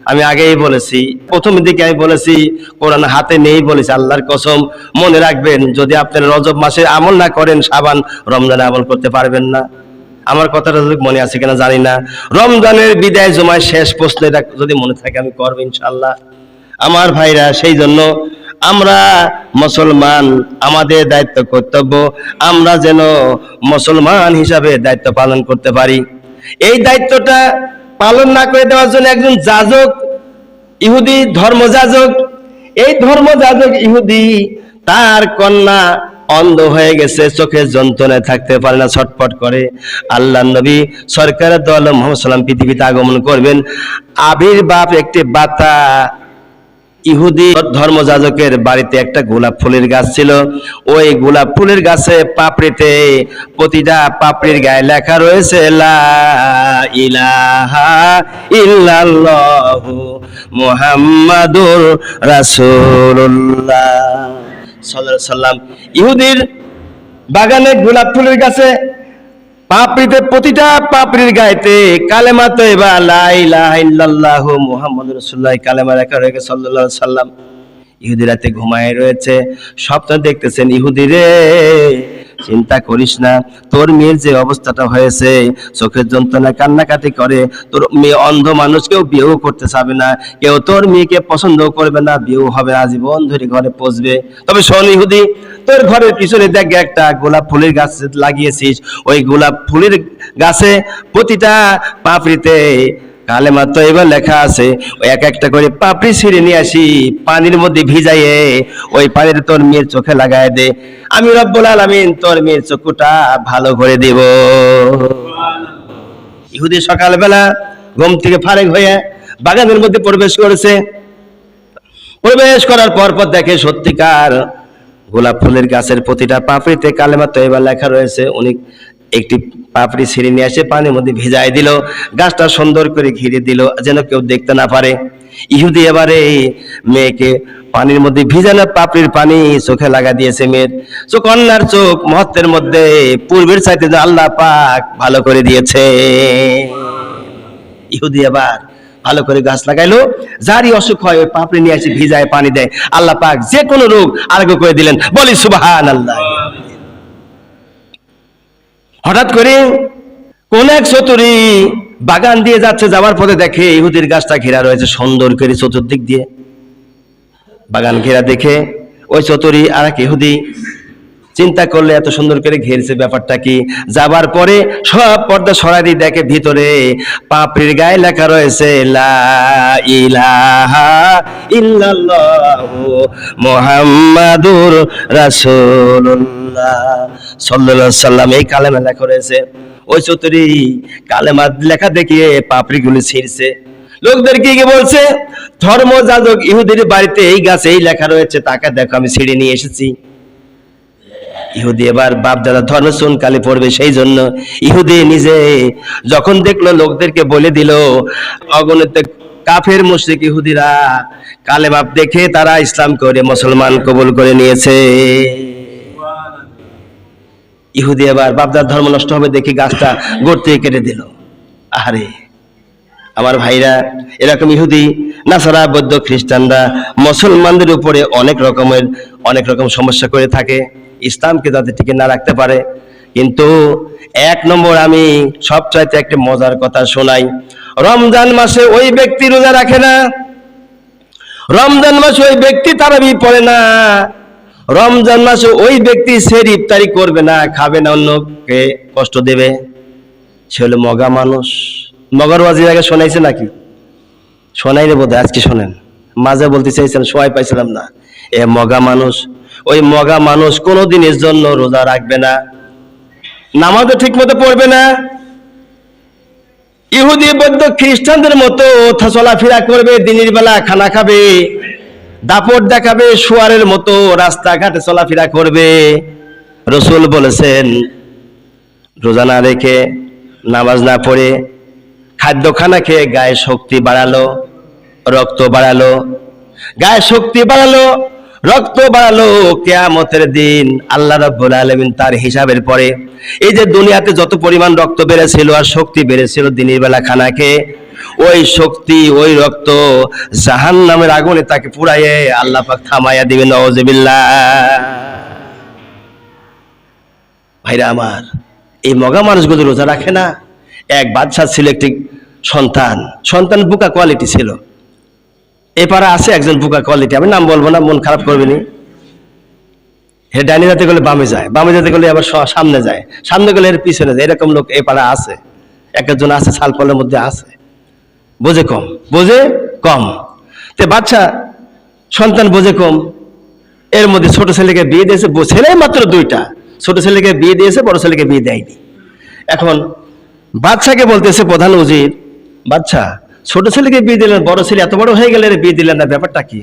আমি আগেই বলেছি, প্রথম দিকে আমি বলেছি কোরআন হাতে নেই বলেছি, আল্লাহর কসম। মনে রাখবেন, যদি আপনি রজব মাসে আমল না করেন, শাবান রমজানে আমল করতে পারবেন না। আমার কথাটা মনে আছে কিনা জানি না। রমজানের বিদায় জুমায় শেষ প্রশ্ন, এটা যদি মনে থাকে আমি করবো ইনশাআল্লাহ। আমার ভাইরা, সেই জন্য আমরা মুসলমান, আমাদের দায়িত্ব কর্তব্য, আমরা যেন মুসলমান হিসাবে দায়িত্ব পালন করতে পারি। এই দায়িত্বটা পালন না করে দেওয়ার জন্য একজন যাজক, ইহুদি ধর্মযাজক, এই ধর্মযাজক ইহুদি, তার কন্যা অন্ধ হয়ে গেছে, চোখের যন্ত্রণায় থাকতে পারে না, ছটফট করে। আল্লাহর নবী সরকারের দল মুহাম্মদ সাল্লাল্লাহু আলাইহি ওয়াসাল্লাম পৃথিবীতে আগমন করবেন, আবির্ভাব একটি বাতা। ইহুদি ধর্মযাজকের বাড়িতে একটা গোলাপ ফুলের গাছ ছিল। ওই গোলাপ ফুলের গাছে পাপড়িতে, প্রতিটা পাপড়ির গায়ে লেখা রয়েছে লা ইলাহা ইল্লাল্লাহু মুহাম্মাদুর রাসূলুল্লাহ সাল্লাল্লাহু আলাইহি সাল্লাম। ইহুদির বাগানে গোলাপ ফুলের গাছে পাপড়িতে, প্রতিটা পাপড়ির গায়েতে কালেমা তয়্যিবা লা ইলাহা ইল্লাল্লাহু মুহাম্মাদুর রাসূলুল্লাহ কালেমা লেখা রয়েছে সাল্লাল্লাহু আলাইহি সাল্লাম। ইহুদি রাতে ঘুমায় রয়েছে, স্বপ্ন দেখতেছেন, ইহুদি রে চিন্তা করিস না, তোর মেয়ের যে অবস্থাটা হয়েছে, চোখের যন্ত্রণা কান্নাকাটি করে, তোর মেয়ে অন্ধ মানুষ, কেউ বিয়েও করতে চাবে না, কেউ তোর মেয়েকে পছন্দ করবে না, বিয়েও হবে না, জীবন ধরে ঘরে পচবে। তবে শোন ইহুদি, তোর ঘরের পিছনে দেখ একটা গোলাপ ফুলের গাছ লাগিয়েছিস, ওই গোলাপ ফুলের গাছে প্রতিটা পাপড়িতে কালেমা তয়্যিবা লেখা আছে, ওই এক একটা করে পাপড়ি ছিঁড়ে নিয়ে আসি, পানির মধ্যে ভিজাইয়ে ওই পানির তোর মেয়ের চোখে লাগায় দে, আমি রব্বুল আলামিন তোর মেয়ের চক্ষুটা ভালো করে দেব। ইহুদি সকালবেলা ঘুম থেকে ফারেক হয়ে বাগানের মধ্যে প্রবেশ করেছে। প্রবেশ করার পর দেখে সত্যিকার গোলাপ ফুলের গাছের প্রতিটা পাপড়িতে কালেমা তয়্যিবা লেখা রয়েছে। উনি একটি পাপড়ি ছিঁড়ে নিয়ে এসে পানির মধ্যে ভিজাই দিল, গাছটা সুন্দর করে ঘিরে দিল যেন কেউ দেখতে না পারে। ইহুদি এবারে মেয়েকে পানির মধ্যে ভিজানো পাপড়ির পানি চোখে লাগা দিয়েছে। মেয়ের চোখ, কন্যার চোখ মুহূর্তের মধ্যে পূর্বের চাইতে আল্লাহ পাক ভালো করে দিয়েছে। ইহুদি আবার ভালো করে গাছ লাগাইলো, যারই অসুখ হয় ওই পাপড়ি নিয়ে এসে ভিজায় পানি দেয়, আল্লাহ পাক যে কোনো রোগ আরোগ্য করে দিলেন। বলি সুবহানাল্লাহ। হঠাৎ করে কোন এক চতুরী বাগান দিয়ে যাচ্ছে, যাওয়ার পথে দেখে ইহুদির গাছটা ঘেরা রয়েছে সুন্দর করে চতুর্দিক দিয়ে। বাগান ঘেরা দেখে ওই চতুরী আর এক ইহুদি চিন্তা করলে এত সুন্দর করে ঘেরছে, ব্যাপারটা কি? যাবার পরে সব পর্দা সরাই দিয়ে দেখে ভিতরে পাপড়ির গায়ে লেখা রয়েছে লা ইলাহা ইল্লাল্লাহু মুহাম্মাদুর রাসূলুল্লাহ সাল্লাল্লাহু আলাইহি সাল্লাম, এই কালেমা লেখা রয়েছে। ওই চতুরী কালেমা লেখা দেখিয়ে পাপড়িগুলো ছিঁড়ছে, লোকদেরকে গিয়ে বলছে ধর্মযাজক ইহুদির বাড়িতে এই গাছে এই লেখা রয়েছে, তাকে দেখো আমি ছিঁড়ে নিয়ে এসেছি। ইহুদি এবার বাপ দাদা ধর্ম কালে পড়বে, সেই জন্য ইহুদি নিজে যখন দেখলো লোকদেরকে বলে দিল। অগণিত কাফের মুশরিক ইহুদিরা কালেমা দেখে তারা ইসলাম করে মুসলমান কবুল করে নিয়েছে। ইহুদি এবার বাপদার ধর্ম নষ্ট হবে দেখে গাছটা গড়তে কেটে দিল। আরে আমার ভাইরা, এরকম ইহুদি নাসারা বৌদ্ধ খ্রিস্টানরা মুসলমানদের উপরে অনেক রকম সমস্যা করে থাকে, ইসলামকে যাতে টিকে না রাখতে পারে। কিন্তু এক নম্বর আমি সবচাইতে একটা মজার কথা শোনাই। রমজান মাসে ওই ব্যক্তি রোজা রাখে না, রমজান মাসে ওই ব্যক্তি তারাবি পড়ে না, রমজান মাসে ওই ব্যক্তি সেহরি ইফতারি করবে না, খাবে না, অন্যকে কষ্ট দেবে, সে হলো মগা মানুষ। মগর ওয়াজির আগে শোনাইছে নাকি? শোনাই রে বোধহয়, আজকে শোনেন। মাঝে বলতে চাইছিলাম, সময় পাইছিলাম না। এ মগা মানুষ, ওই মগা মানুষ কোনোদিনের জন্য রোজা রাখবে না, নামাজও ঠিক মতো পড়বে না, ইহুদি বৌদ্ধ খ্রিস্টানদের মতো চলাফেরা করবে, দিনের বেলা খানা খাবে, দাপট দেখাবে, শুয়ারের মতো রাস্তাঘাটে চলাফেরা করবে। রসুল বলেছেন রোজা না রেখে, নামাজ না পড়ে, খাদ্য খানা খেয়ে গায়ে শক্তি বাড়ালো, রক্ত বাড়ালো, গায়ে শক্তি বাড়ালো, রক্ত বাড়ালো, কিয়ামতের দিন আল্লাহ রাব্বুল আলামিন তার হিসাবের পরে এই যে দুনিয়াতে যত পরিমাণ রক্ত বেড়েছিল আর শক্তি বেড়েছিল দিনের বেলা খানা খেয়ে, ওই শক্তি ওই রক্ত জাহান্নামের আগুনে তাকে পুড়াইয়ে আল্লাহ পাক থামাইয়া দিবেন। নাউযুবিল্লাহ। ভাইরা আমার, এই মগা মানুষগুলো রোজা রাখে না। এক বাদশা ছিল, একটি সন্তান বুকা কোয়ালিটি ছিল। এপারে আছে একজন বুকা কোয়ালিটি, আমি নাম বলবো না, মন খারাপ করবেনি। হে ডাইনি যাতে গেলে বামে যায়, বামে যাতে গেলে আবার সামনে যায়, সামনে গেলে এর পিছনে যায়, এরকম লোক এপারে আছে। একজন আছে, ছালপলের মধ্যে আছে, বোঝে কম। তে বাচ্চা সন্তান বোঝে কম, এর মধ্যে ছোট ছেলেকে বিয়ে দিয়েছে, ছেলে মাত্র 2টা, ছোট ছেলেকে বিয়ে দিয়েছে, বড় ছেলেকে বিয়ে দেয়নি। এখন বাচ্চাকে বলতেছে প্রধান উজির, বাচ্চা ছোট ছেলেকে বিয়ে দিলেন, বড় ছেলে এত বড় হয়ে গেলে বিয়ে দিলেন না, ব্যাপারটা কি?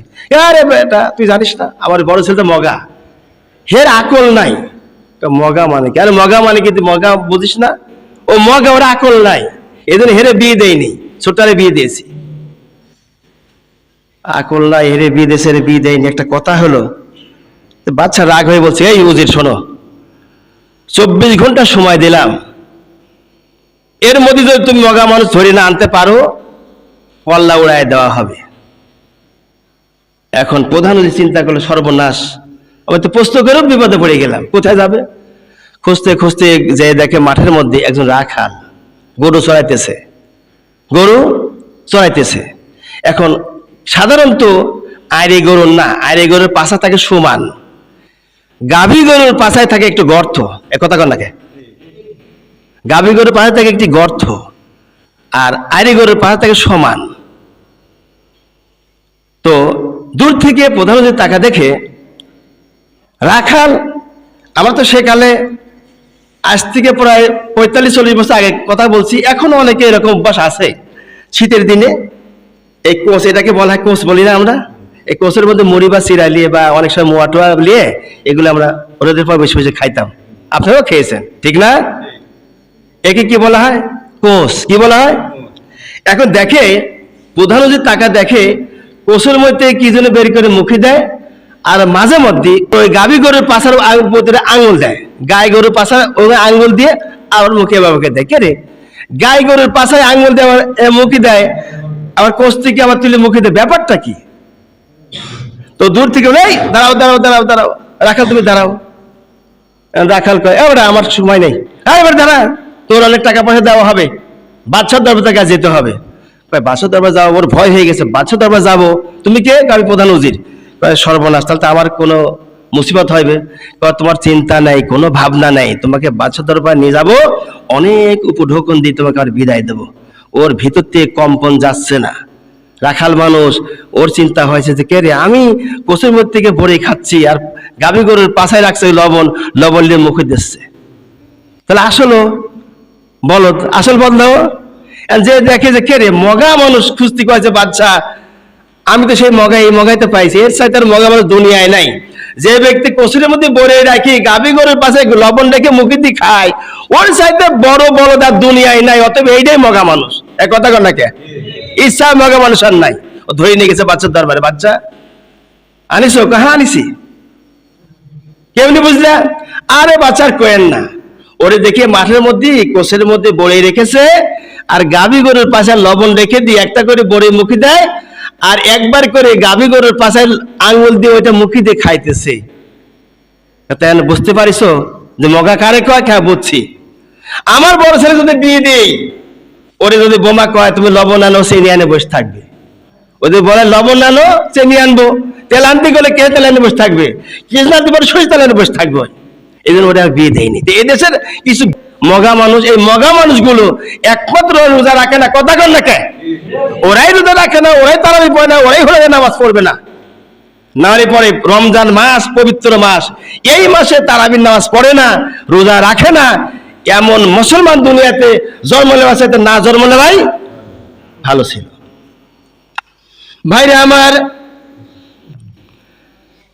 আরে বেটা তুই জানিস না, আমার বড় ছেলে তো মগা, হের আকল নাই। মগা মানে কি? আরে মগা মানে কি, তুই মগা বুঝিস না? ও মগা, ওর আকল নাই, এই জন্য হেরে বিয়ে দেয়নি, ছোটারে বিয়ে দিয়েছি। আকল নাই, হেরে বিয়ে দিয়েছে, হেরে বিয়ে দেয়নি, একটা কথা হলো। বাচ্চা রাগ হয়ে বলছে, এই উজির শোনো, 24 ঘন্টা সময় দিলাম, এর মধ্যে যদি তুমি মগা মানুষ ধরে না আনতে পারো, পল্লা উড়ায় দেওয়া হবে। এখন প্রধান চিন্তা করলো, সর্বনাশ, আমি তো প্রশ্ন করেও বিপদে পড়ে গেলাম, কোথায় যাবে? খুঁজতে যে দেখে মাঠের মধ্যে একজন রাখাল গরু চড়াইতেছে। এখন সাধারণত আইরে গরুর না, আইরে গরুর পাছা থাকে সমান, গাভী গরুর পাছায় থাকে একটু গর্ত। একথা কর নাকি? গাভী গরুর পাশে থাকে একটি গর্ত, আর আইরি গরুর পাশে থাকে সমান। তো দূর থেকে প্রধান টাকা দেখে রাখাল, আমরা তো সেকালে আজ থেকে প্রায় 45-40 বছর আগে কথা বলছি, এখনো অনেকে এরকম অভ্যাস আছে। শীতের দিনে এই কোষ, এটাকে বলা হয় কোষ বলি না আমরা, এই কোষের মধ্যে মুড়ি বা চিরা লিয়ে বা অনেক সময় মোয়া টোয়া লিয়ে এগুলো আমরা রোদের পর বসে বসে খাইতাম। আপনারাও খেয়েছেন, ঠিক না? একে কি বলা হয়? কোষ। কি বলা হয়? এখন দেখে প্রধান ওজির টাকা দেখে কোষের মধ্যে কি যেন বের করে মুখে দেয়, আর মাঝে মধ্যে ওই গাভী গরুর পাশার আঙুল দেয়, গাই গরুর পাশার ওই আঙুল দিয়ে আবার মুখে বাবাকে দেয়। কে রে, গাই গরুর পাশায় আঙুল দিয়ে আবার মুখে দেয়, আবার কোষ থেকে আবার তুলে মুখে দেয়, ব্যাপারটা কি? তো দূর থেকে এই দাঁড়াও দাঁড়াও দাঁড়াও দাঁড়াও, রাখাল তুমি দাঁড়াও। রাখাল কয় এবার আমার সময় নেই, এবার দাঁড়া, তোর অনেক টাকা পয়সা দেওয়া হবে, বাদশার দরবার কাছে যেতে হবে। বাদশার দরবার যাবো, ওর ভয় হয়ে গেছে, বাদশার দরবার যাবো। তুমি কে? আমি প্রধান উজির। সর্বনাশ, তাহলে তো আমার কোনো মুসিবত হইবে। তোমার চিন্তা নেই, কোনো ভাবনা নেই, তোমাকে বাদশার দরবার নিয়ে যাবো, অনেক উপঢৌকন দিয়ে তোমাকে আর বিদায় দেবো। ওর ভিতর থেকে কম্পন যাচ্ছে না। রাখাল মানুষ, ওর চিন্তা হয়েছে যে কে রে, আমি কোষের মধ্যে থেকে ভরে খাচ্ছি, আর গাভী গরুর পাশায় রাখছে লবণ, লবণ নিয়ে মুখে দিচ্ছে। তাহলে আসলো বলদ, আসল বন্ধ। যে দেখে যে কে রে, মগা মানুষ খুঁজতে কয়েছে বাদশা, আমি তো সেই মগা, এই মগাইতে পাইছি, এর সাথে আর মগা মানুষ দুনিয়ায় নাই। যে ব্যক্তি কচুরের মধ্যে বরে রাখি গাভী গরুর পাশে লবণ রেখে মুখে দিয়ে খায়, ওর সাথে বড় বলদ আর দুনিয়ায় নাই। অতএব এইটাই মগা মানুষ। এক কথা কর না কে, ইচ্ছা মগা মানুষ আর নাই। ও ধরে নিয়ে গেছে বাচ্চার দরবারে, বাচ্চা আনিস? হ্যাঁ আনিসি। কেমনি বুঝলে? আরে বাচ্চার কোয়েন না, ওরে দেখে মাঠের মধ্যে কোষের মধ্যে বড়ে রেখেছে, আর গাভী গরুর পাশে লবণ রেখে দিয়ে একটা করে বড়ে মুখে দেয়, আর একবার করে গাভী গরুর পাশে আঙুল দিয়ে ওইটা মুখে দিয়ে খাইতেছে। তাই বুঝতে পারিস যে মগা কারে কয়? হ্যাঁ বুঝছি। আমার বড় ছেলে যদি বিয়ে দিই, ওরে যদি বোমা কয় তুমি লবণ আনো, চিনি আনে বসে থাকবে। ওদের বলে লবণ আনো, চিনি আনবো, তেল আনতে গেলে কে তেল আনে বসে থাকবে, কৃষ্ণ আনতে পারে সরিষ তেল আনে বসে থাকবে। এই জন্য ওটা বিয়ে দেয়নি। এই দেশের কিছু মগা মানুষ, এই মগা মানুষগুলো একমাত্র রোজা রাখে না। কথা কর না কে, ওরাই রোজা রাখে না, ওরাই তারাবি পড়ে না, ওরাই হলে নামাজ পড়বে না। নারী পড়ে রমজান মাস, পবিত্র মাস, এই মাসে তারাবির নামাজ পড়ে না, রোজা রাখে না, এমন মুসলমান দুনিয়াতে জন্ম নেওয়ার সাথে না জন্ম নেওয়াই ভালো ছিল। ভাইরা আমার,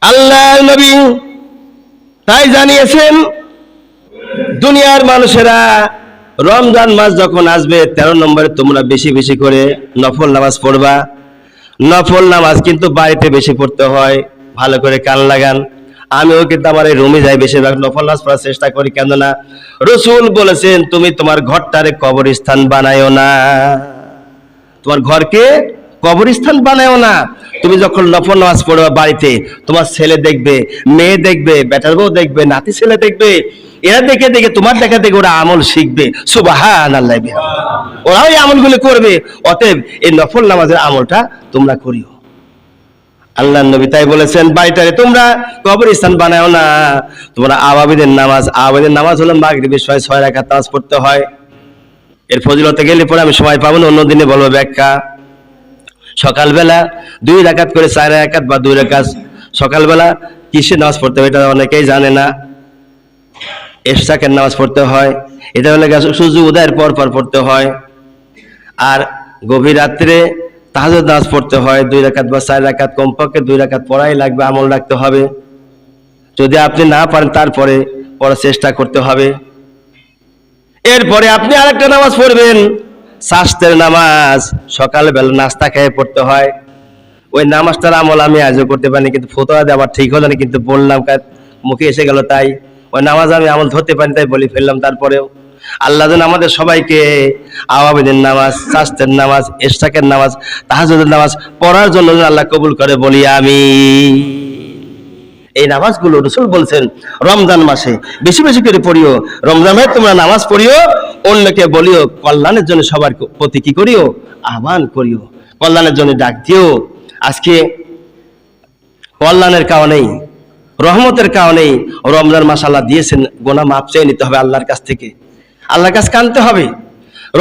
আল্লাহ নবী তাই জানিয়েছেন দুনিয়ার মানুষেরা রমজান মাস যখন আসবে 13 নম্বরে তোমরা বেশি বেশি করে নফল নামাজ পড়বা। নফল নামাজ কিন্তু বাড়িতে বেশি পড়তে হয়। ভালো করে কান লাগান। আমিও কিন্তু আমার এই রুমে যাই, বেশিরভাগ নফল নামাজ পড়ার চেষ্টা করি। কেননা রাসূল বলেছেন তুমি তোমার ঘরটারে কবরস্থান বানায়ো না, তোমার ঘরকে কবরস্থান বানায়ো না। তুমি যখন নফল নামাজ পড়বা বাড়িতে, তোমার ছেলে দেখবে, মেয়ে দেখবে, বেটার বউ দেখবে, নাতি ছেলে দেখবে, এরা দেখে দেখে তোমার দেখা দেখে ওরা আমল শিখবে। সুবহানাল্লাহ, ওরাও এই আমলগুলো করবে। অতএব এই নফল নামাজের আমলটা তোমরা করিও। আল্লাহ নবী তাই বলেছেন বাড়িটারে তোমরা কবরস্থান বানায়ো না। তোমরা আওয়াবিদের নামাজ, আওয়াবিদের নামাজ হলো মাগরিবের সময় 6 রাকাত নামাজ পড়তে হয়। এর ফজিলতে গেলে পরে আমি সময় পাবো না, অন্য দিনে বলবো ব্যাখ্যা। সকালবেলা 2 রাকাত করে 4 রাকাত বা 2 রাকাত সকালবেলা কিসের নামাজ পড়তে হয় এটা অনেকেই জানে না। ইশরাকের নামাজ পড়তে হয়, এটা হলে সূর্য উদয়ের পর পর পড়তে হয়। আর গভীর রাত্রে তাহাজ্জুদ নামাজ পড়তে হয় 2 রাকাত বা 4 রাকাত, কমপক্ষে 2 রাকাত পড়াই লাগবে, আমল রাখতে হবে। যদি আপনি না পারেন তারপরে পড়ার চেষ্টা করতে হবে। এরপরে আপনি আরেকটা নামাজ পড়বেন, সাস্তের নামাজ। সকালবেলা নাস্তা খেয়ে পড়তে হয়। ওই নামাজটার আমল আমি আজও করতে পারিনি, কিন্তু ফতোয়া দেওয়া ঠিক হলো না, কিন্তু বললাম মুখে এসে গেল, তাই ওই নামাজ আমি আমল ধরতে পারি, তাই বলে ফেললাম। তারপরেও আল্লাহ যেন আমাদের সবাইকে আওয়াবিদের নামাজ, সাস্তের নামাজ, ইশরাকের নামাজ, তাহাজ্জুদের নামাজ পড়ার জন্য আল্লাহ কবুল করে, বলি আমি। এই নামাজগুলো রাসূল বলছেন রমজান মাসে বেশি বেশি করে পড়িও। রমজান মাসে তোমরা নামাজ পড়িও, অন্যকে বলিও, কল্যাণের জন্য সবার প্রতি কি করিও? আহ্বান করিও, কল্যাণের জন্য ডাক দিও। আজকে কল্যাণের কারণেই, রহমতের কারণেই রমজান মাস আল্লাহ দিয়েছেন। গুনাহ মাফ চেয়ে নিতে হবে আল্লাহর কাছ থেকে, আল্লাহর কাছে কাঁদতে হবে।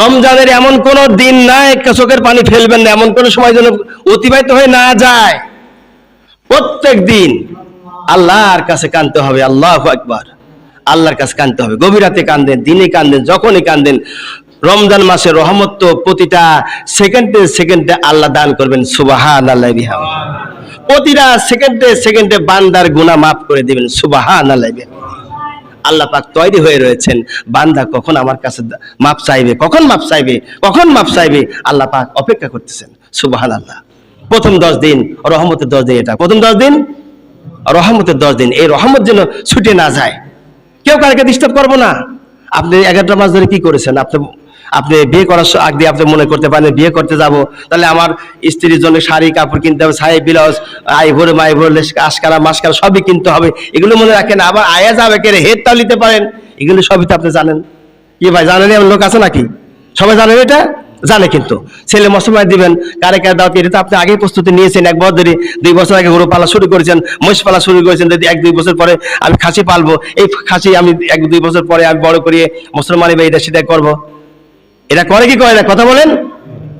রমজানের এমন কোন দিন নাই চোখের পানি ফেলবেন না, এমন কোন সময় যেন অতিবাহিত হয়ে না যায়। প্রত্যেক দিন আল্লাহর কাছে কাঁদতে হবে। আল্লাহু আকবার, আল্লাহর কাছে কাঁদতে হবে। গভীর রাতে কাঁদেন, দিনে কাঁদেন, যখনই কাঁদেন। রমজান মাসে রহমত তো প্রতিটা সেকেন্ডে সেকেন্ডে আল্লাহ দান করবেন। সুবহানাল্লাহ বিহামদিহি। প্রতিটা সেকেন্ডে সেকেন্ডে বান্দার গুনাহ মাফ করে দিবেন। সুবহানাল্লাহ বিহামদিহি। আল্লাহ পাক তৈরি হয়ে রয়েছেন, বান্দা কখন আমার কাছে মাপ চাইবে, কখন মাপ চাইবে, কখন মাপ চাইবে, আল্লাহ পাক অপেক্ষা করতেছেন। সুবহানাল্লাহ। প্রথম 10 দিন রহমতের 10 দিন, এটা প্রথম 10 দিন রহমতের 10 দিন। এই রহমত যেন ছুটে না যায়, কেউ কারকে ডিস্টার্ব করবো না। আপনি 11টা মাস ধরে কি করেছেন? আপনি বিয়ে করার আগে আপনি মনে করতে পারেন বিয়ে করতে যাব, তাহলে আমার স্ত্রীর জন্য শাড়ি কাপড় কিনতে হবে, ছাই ব্লাউজ, আইভোর মাইভোর, আশকারা মাসকারা সবই কিনতে হবে, এগুলো মনে রাখেন। আবার আয়া যাবে কে হেডটাও নিতে পারেন, এগুলো সবই তো আপনি জানেন। কি ভাই জানেন? এমন লোক আছে নাকি? সবাই জানেন এটা? জানে, কিন্তু ছেলে মশমায় দিবেন, কারে কারে দাওয়াত, এটা তো আপনি আগেই প্রস্তুতি নিয়েছেন। 1 বছর ধরে, 2 বছর আগে গরু পালা শুরু করেছেন, মহিষ পালা শুরু করেছেন, যদি 1-2 বছর পরে আমি খাসি পালবো, এই খাসি আমি 1-2 বছর পরে আমি বড় করিয়ে মুসলমানি বা এটা সেটা করবো। এটা করে কি করে না? কথা বলেন।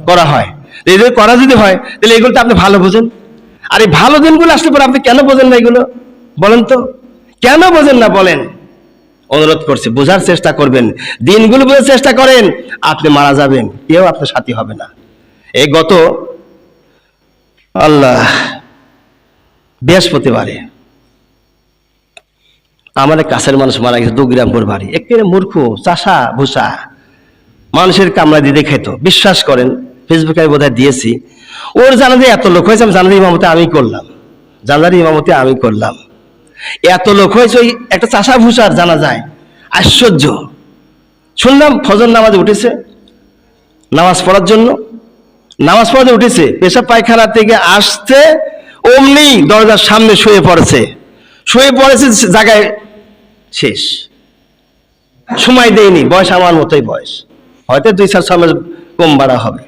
করা হয়। এগুলো করা যদি হয় তাহলে এগুলো তো আপনি ভালো বোঝেন। আর এই ভালো দিনগুলো আসলে পরে আপনি কেন বোঝেন না এগুলো? বলেন তো, কেন বোঝেন না বলেন? অনুরোধ করছি, বোঝার চেষ্টা করবেন, দিনগুলো বোঝার চেষ্টা করেন। আপনি মারা যাবেন, কেউ আপনার সাথী হবে না। এই গত আল্লাহ বৃহস্পতিবারে আমাদের কাছের মানুষ মারা গেছে, 2 গ্রামপুর বাড়ি। একেবারে মূর্খ চাষা ভুষা, মানুষের কামড়া দিয়ে খেত। বিশ্বাস করেন, ফেসবুকে আমি বোধহয় দিয়েছি, ওর জানাজা এত লোক হয়েছে, আমি জানাজার ইমামতি আমি করলাম, জানাজার ইমামতি আমি করলাম। এত লোক হয়েছে ওই একটা চাষা ভুষার জানা যায়। আশ্চর্য শুনলাম, ফজর নামাজে উঠেছে, নামাজ পড়ার জন্য নামাজ পড়াতে উঠেছে, পেশাব পায়খানা থেকে আসতে অমনি দরজার সামনে শুয়ে পড়েছে জায়গায় শেষ। সময় দেয়নি, বয়স আমার মতোই বয়স, হয়তো 2-4 সময় কম বাড়া হবে।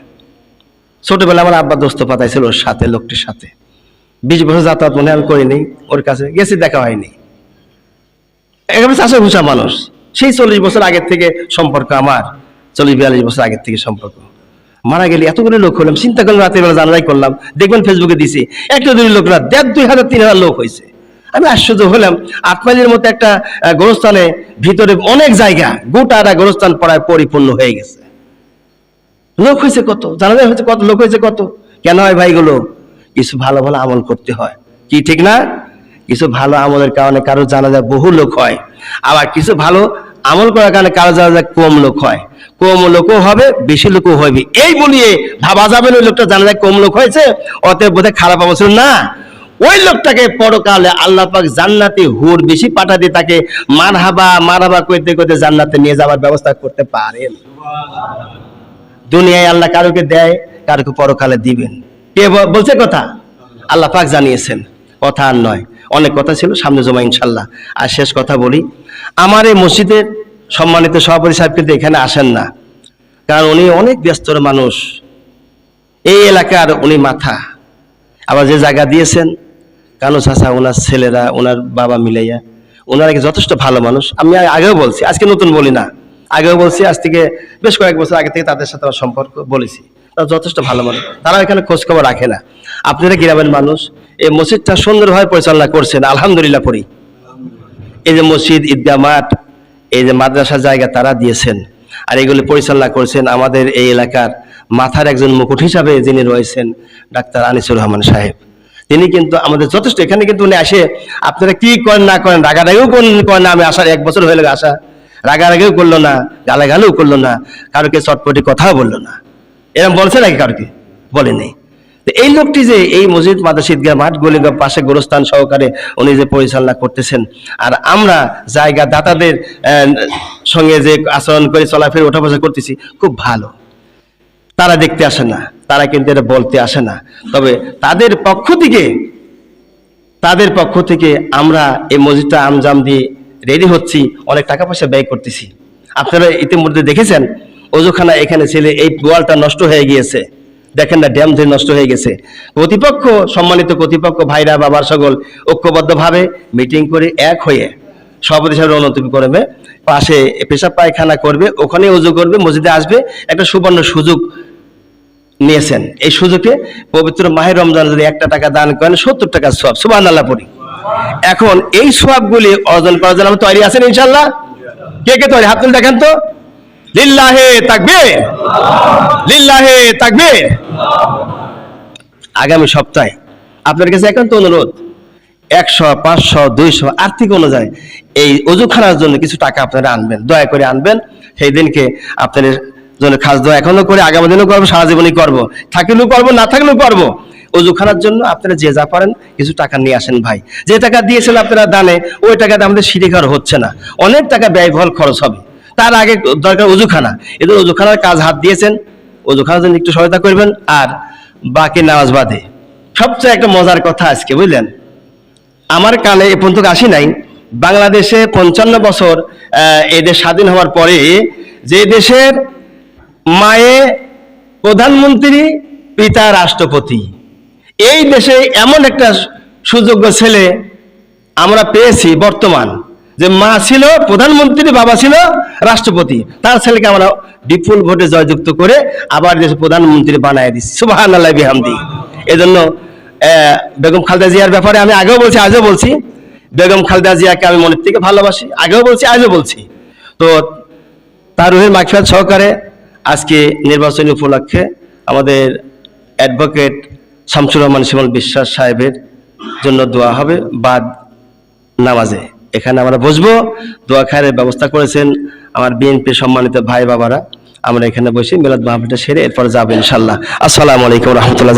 ছোটবেলা আমার আব্বা দোস্ত পাতাইছিল ওর সাথে, লোকটির সাথে 20 বছর যাতায়াত মনে আমি করিনি, ওর কাছে গেছি, দেখা হয়নি। একেবারে চাষা ভুষা মানুষ, সেই 40 বছর আগের থেকে সম্পর্ক আমার, 40-42 বছর আগের থেকে সম্পর্ক। মারা গেলে এতগুলো লোক হলাম, চিন্তা করলাম, রাতের বেলা জানাজাই করলাম, দেখবেন ফেসবুকে দিছি, একটা 2 লোক না, 1,500-3,000 লোক হয়েছে। আমি আশ্চর্য হলাম। 8 মাইলের মতো একটা গোরস্থানে ভিতরে অনেক জায়গা, গোটা গোরস্থান পড়ায় পরিপূর্ণ হয়ে গেছে। লোক হয়েছে কত, জানাজাই হয়েছে কত, লোক হয়েছে কত। কেন হয় ভাইগুলো? কিছু ভালো ভালো আমল করতে হয়, কি ঠিক না? কিছু ভালো আমলের কারণে কারো জানাজা বহু লোক হয়, আবার কিছু ভালো আমল করার কারণে কারো জানাজা কম লোক হয়। কম লোকও হবে, বেশি লোকও হবে, এই বলিয়ে ভাবা যাবে না ওই লোকটা জানাজায় কম লোক হয়েছে, অতএব বোধহয় খারাপ অবস্থা না। ওই লোকটাকে পরকালে আল্লাহ পাক জান্নাতে হুর বেশি পাঠাতে, তাকে মারহাবা করতে করতে জান্নাতে নিয়ে যাওয়ার ব্যবস্থা করতে পারেন। দুনিয়ায় আল্লাহ কারোকে দেয়, কারোকে পরকালে দিবেন। কে বলছে কথা? আল্লাহ পাক জানিয়েছেন। কথা আর নয়, অনেক কথা ছিল, সামনে জমা ইনশাল্লাহ। আর শেষ কথা বলি, আমার এই মসজিদের সম্মানিত সভাপতি সাহেব কিন্তু এখানে আসেন না, কারণ উনি অনেক ব্যস্তর মানুষ, এই এলাকার উনি মাথা। আবার যে জায়গা দিয়েছেন কানু চাচা, ওনার ছেলেরা, ওনার বাবা মিলাইয়া, ওনারা যথেষ্ট ভালো মানুষ। আমি আগেও বলছি, আজকে নতুন বলি না, আগেও বলছি, আজ থেকে বেশ কয়েক বছর আগে থেকে তাদের সাথে আমার সম্পর্ক বলেছি। তারা যথেষ্ট ভালো মানুষ, তারা এখানে খোঁজ খবর রাখে না। আপনারা গ্রামের মানুষ, এই মসজিদটা সুন্দরভাবে পরিচালনা করছেন, আলহামদুলিল্লাহ পড়ি। এই যে মসজিদ, ঈদগাহ মাঠ, এই যে মাদ্রাসার জায়গা তারা দিয়েছেন, আর এগুলি পরিচালনা করছেন আমাদের এই এলাকার মাথার একজন মুকুট হিসাবে যিনি রয়েছেন, ডাক্তার আনিসুর রহমান সাহেব। তিনি কিন্তু আমাদের যথেষ্ট, এখানে কিন্তু উনি আসে, আপনারা কি করেন না করেন, রাগারাগিও করেন না, আমি আসার 1 বছর হয়ে গেল আসা, রাগারাগিও করলো না, গালাগালিও করলো না, কারোকে চটপটি কথাও বললো না। এরকম বলছে নাকি? কারোকে বলে নেই। এই লোকটি যে এই মসজিদ, মাদ্রাসা, ঈদগাহ মাঠ, গলিগাঁও পাশে গোরস্থান সহকারে উনি যে পরিচালনা করতেছেন, আর আমরা জায়গা দাতাদের সঙ্গে যে আচরণ করে চলাফেরা ওঠা বসা করতেছি, খুব ভালো। তারা দেখতে আসে না, তারা কিন্তু এটা বলতে আসে না, তবে তাদের পক্ষ থেকে আমরা এই মসজিদটা আমজাম দিয়ে রেডি হচ্ছি, অনেক টাকা পয়সা ব্যয় করতেছি। আপনারা ইতিমধ্যে দেখেছেন, ওজুখানা এখানে ছেলে, এই ওয়ালটা নষ্ট হয়ে গিয়েছে, দেখেন না, ড্যাম ধরে নষ্ট হয়ে গেছে। কর্তৃপক্ষ, সম্মানিত কর্তৃপক্ষ ভাইরা, বাবার সকল ঐক্যবদ্ধভাবে মিটিং করে এক হয়ে সভাপতি সাহেব অনুমতি করবে, পাশে পেশাব পায়খানা করবে, ওখানে উজু করবে, মসজিদে আসবে, একটা সুবর্ণ সুযোগ নিয়েছেন। এই সুযোগে পবিত্র মাহে রমজান যদি 1 টাকা দান করেন, 70 টাকা সওয়াব, সুবহানাল্লাহ পড়ি। এখন এই সওয়াবগুলি অর্জন করার জন্য আমরা তৈরি আছেন ইনশাআল্লাহ? কে কে তৈরি? হাত তুলে দেখেন তো। লিল্লাহে তাকবীর, লিল্লাহে তাকবীর। আগামী সপ্তাহে আপনার কাছে একান্ত অনুরোধ, 100, 500, 200 আর্থিক অনুযায়ী এই ওযুখানার জন্য কিছু টাকা আপনারা আনবেন, দয়া করে আনবেন। সেই দিনকে আপনাদের জন্য খাস দোয়া এখনো করে, আগামী দিনও করবো, সারা জীবনই করবো, থাকলেও করবো, না থাকলেও করবো। ওযুখানার জন্য আপনারা যে যা পারেন কিছু টাকা নিয়ে আসেন ভাই। যে টাকা দিয়েছেন আপনারা দানে, ওই টাকাতে আমাদের সিঁড়ি ঘর হচ্ছে না, অনেক টাকা ব্যয়বহুল খরচ হবে। তার আগে দরকার ওযুখানা। এদের ওযুখানার কাজ হাত দিয়েছেন, ওযুখানার জন্য একটু সহায়তা করবেন। আর বাকি নামাজ বাদে সবচেয়ে একটা মজার কথা আজকে বুঝলেন, আমার কানে এ পর্যন্ত আসি নাই, বাংলাদেশে 55 বছর এদের স্বাধীন হওয়ার পরে যে দেশের মায়ে প্রধানমন্ত্রী, পিতা রাষ্ট্রপতি, এই দেশে এমন একটা সুযোগ্য ছেলে আমরা পেয়েছি বর্তমান, যে মা ছিল প্রধানমন্ত্রী, বাবা ছিল রাষ্ট্রপতি, তার ছেলেকে আমরা বিপুল ভোটে জয়যুক্ত করে আবার দেশের প্রধানমন্ত্রী বানায় দিচ্ছি, সুবহানাল্লাহ বিহামদি। এজন্য বেগম খালেদা জিয়ার ব্যাপারে আমি আগেও বলছি, আজও বলছি, বেগম খালেদা জিয়াকে আমি মনের থেকে ভালোবাসি, আগেও বলছি, আজও বলছি। তো তার রুহের মাগফিরাত সহকারে আজকে নির্বাচনী উপলক্ষে আমাদের অ্যাডভোকেট শামসুর রহমান শিমুল বিশ্বাস সাহেবের জন্য দোয়া হবে বাদ নামাজে। এখানে আমরা বসবো, দোয়া খায়ের ব্যবস্থা করেছেন আমার বিএনপি সম্মানিত ভাই বাবারা। আমরা এখানে বসে মিলাদ মাহফিলটা সেরে এরপর যাবো ইনশাল্লাহ। আসসালামু আলাইকুম রহমতুল্লাহ।